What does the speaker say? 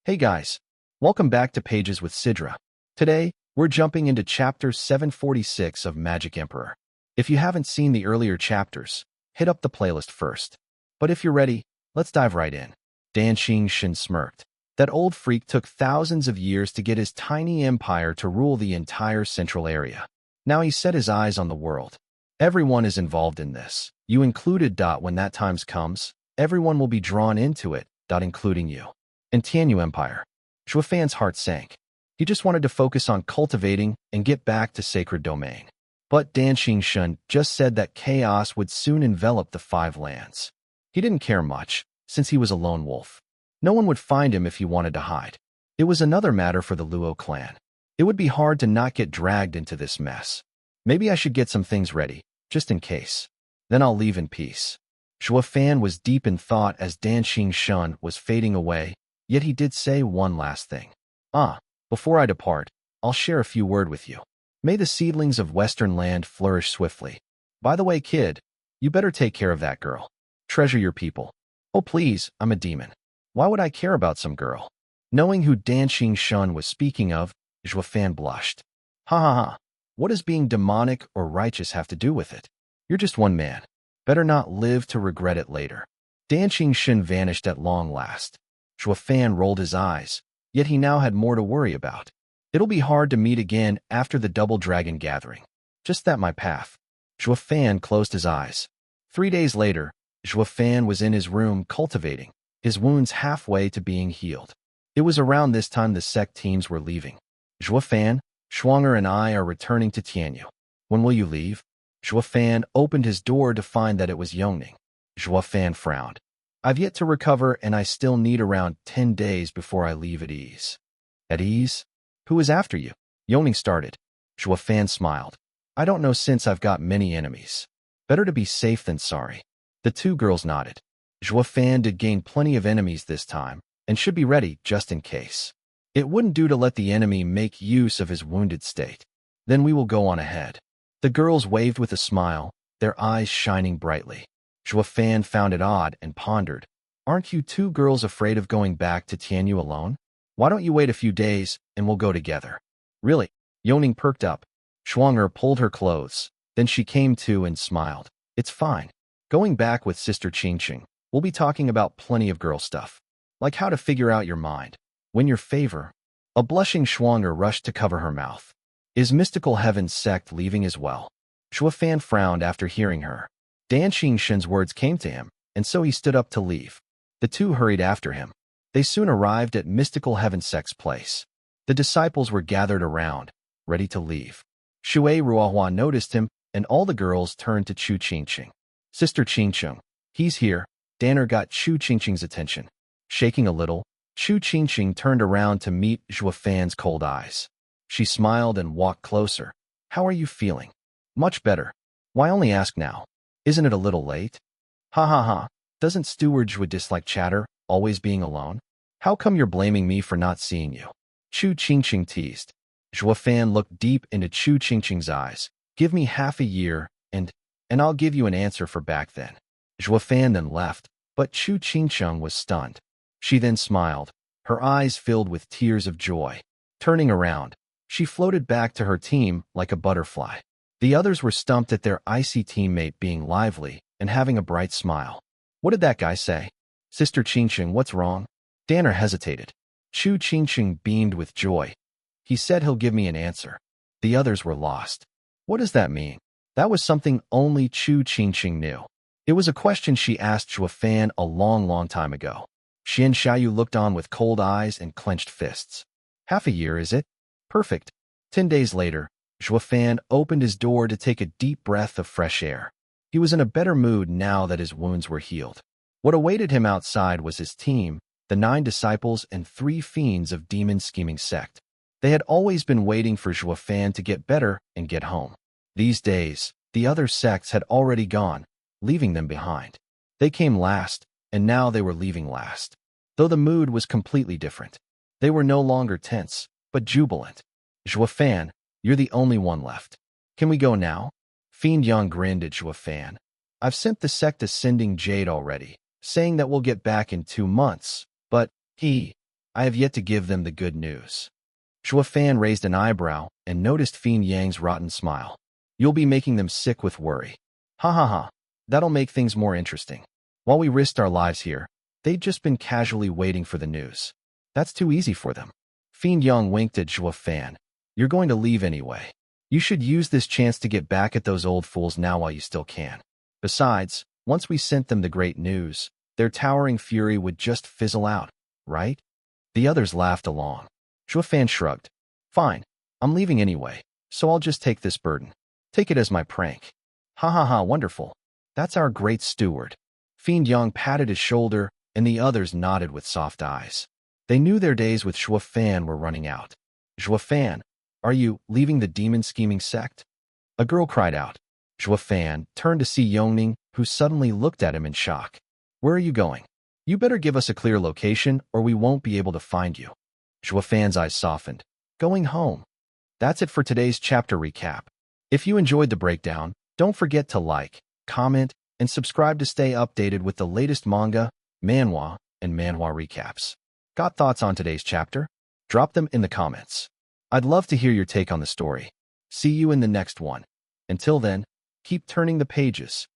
Hey guys, welcome back to Pages with Sidra. Today, we're jumping into chapter 746 of Magic Emperor. If you haven't seen the earlier chapters, hit up the playlist first. But if you're ready, let's dive right in. Dan Shin smirked. That old freak took thousands of years to get his tiny empire to rule the entire central area. Now he set his eyes on the world. Everyone is involved in this. You included. When that time comes, everyone will be drawn into it, including you. In Tianyu Empire, Zhuo Yifan's heart sank. He just wanted to focus on cultivating and get back to sacred domain. But Dan Shin just said that chaos would soon envelop the five lands. He didn't care much, since he was a lone wolf. No one would find him if he wanted to hide. It was another matter for the Luo clan. It would be hard to not get dragged into this mess. Maybe I should get some things ready, just in case. Then I'll leave in peace. Zhuo Yifan was deep in thought as Dan Shin was fading away. Yet he did say one last thing. Before I depart, I'll share a few words with you. May the seedlings of Western land flourish swiftly. By the way, kid, you better take care of that girl. Treasure your people. Oh please, I'm a demon. Why would I care about some girl? Knowing who Dan Shin was speaking of, Zhuo Yifan blushed. Ha ha ha. What does being demonic or righteous have to do with it? You're just one man. Better not live to regret it later. Dan Shin vanished at long last. Zhuo Yifan rolled his eyes, yet he now had more to worry about. It'll be hard to meet again after the Double Dragon gathering. Just that my path. Zhuo Yifan closed his eyes. 3 days later, Zhuo Yifan was in his room cultivating, his wounds halfway to being healed. It was around this time the sect teams were leaving. Zhuo Yifan, Shuang'er and I are returning to Tianyu. When will you leave? Zhuo Yifan opened his door to find that it was Yongning. Zhuo Yifan frowned. I've yet to recover and I still need around 10 days before I leave at ease. At ease? Who is after you? Yongning started. Zhuo Yifan smiled. I don't know since I've got many enemies. Better to be safe than sorry. The two girls nodded. Zhuo Yifan did gain plenty of enemies this time and should be ready just in case. It wouldn't do to let the enemy make use of his wounded state. Then we will go on ahead. The girls waved with a smile, their eyes shining brightly. Zhuo Yifan found it odd and pondered. Aren't you two girls afraid of going back to Tianyu alone? Why don't you wait a few days and we'll go together? Really? Yongning perked up. Shuang'er pulled her clothes. Then she came to and smiled. It's fine. Going back with Sister Qingqing, we'll be talking about plenty of girl stuff. Like how to figure out your mind. Win your favor. A blushing Shuang'er rushed to cover her mouth. Is Mystical Heaven's sect leaving as well? Zhuo Yifan frowned after hearing her. Dan Shin's words came to him, and so he stood up to leave. The two hurried after him. They soon arrived at Mystical Heaven Sect's place. The disciples were gathered around, ready to leave. Shui Ruohua noticed him, and all the girls turned to Chu Qingqing. Sister Qingqing, he's here. Danner got Chu Qingqing's attention. Shaking a little, Chu Qingqing turned around to meet Zhuo Yifan's cold eyes. She smiled and walked closer. How are you feeling? Much better. Why only ask now? Isn't it a little late? Ha ha ha. Doesn't Steward Zhuo dislike chatter, always being alone? How come you're blaming me for not seeing you? Chu Qingqing teased. Zhuo Yifan looked deep into Chu Qingqing's eyes. Give me half a year, and I'll give you an answer for back then. Zhuo Yifan then left, but Chu Qingqing was stunned. She then smiled, her eyes filled with tears of joy. Turning around, she floated back to her team like a butterfly. The others were stumped at their icy teammate being lively and having a bright smile. What did that guy say? Sister Qingqing, what's wrong? Danner hesitated. Chu Qingqing beamed with joy. He said he'll give me an answer. The others were lost. What does that mean? That was something only Chu Qingqing knew. It was a question she asked Zhuo Yifan a long time ago. Xian Xiaoyu looked on with cold eyes and clenched fists. Half a year, is it? Perfect. 10 days later, Zhuo Yifan opened his door to take a deep breath of fresh air. He was in a better mood now that his wounds were healed. What awaited him outside was his team, the 9 disciples and 3 fiends of demon scheming sect. They had always been waiting for Zhuo Yifan to get better and get home. These days, the other sects had already gone, leaving them behind. They came last, and now they were leaving last. Though the mood was completely different. They were no longer tense, but jubilant. Zhuo Yifan, you're the only one left. Can we go now? Fiend Yang grinned at Zhuo Yifan. I've sent the sect Ascending Jade already, saying that we'll get back in 2 months, but he I have yet to give them the good news. Zhuo Fan raised an eyebrow and noticed Fiend Yang's rotten smile. You'll be making them sick with worry. Ha ha ha. That'll make things more interesting. While we risked our lives here, they'd just been casually waiting for the news. That's too easy for them. Fiend Yang winked at Zhuo Fan. You're going to leave anyway. You should use this chance to get back at those old fools now while you still can. Besides, once we sent them the great news, their towering fury would just fizzle out, right? The others laughed along. Zhuo Fan shrugged. Fine, I'm leaving anyway, so I'll just take this burden. Take it as my prank. Ha ha ha, wonderful. That's our great steward. Fiend Yang patted his shoulder, and the others nodded with soft eyes. They knew their days with Zhuo Fan were running out. Zhuo Fan, are you leaving the demon-scheming sect? A girl cried out. Zhuo Fan turned to see Yongning, who suddenly looked at him in shock. Where are you going? You better give us a clear location, or we won't be able to find you. Zhuo Fan's eyes softened. Going home. That's it for today's chapter recap. If you enjoyed the breakdown, don't forget to like, comment, and subscribe to stay updated with the latest manga, manhwa, and manhwa recaps. Got thoughts on today's chapter? Drop them in the comments. I'd love to hear your take on the story. See you in the next one. Until then, keep turning the pages.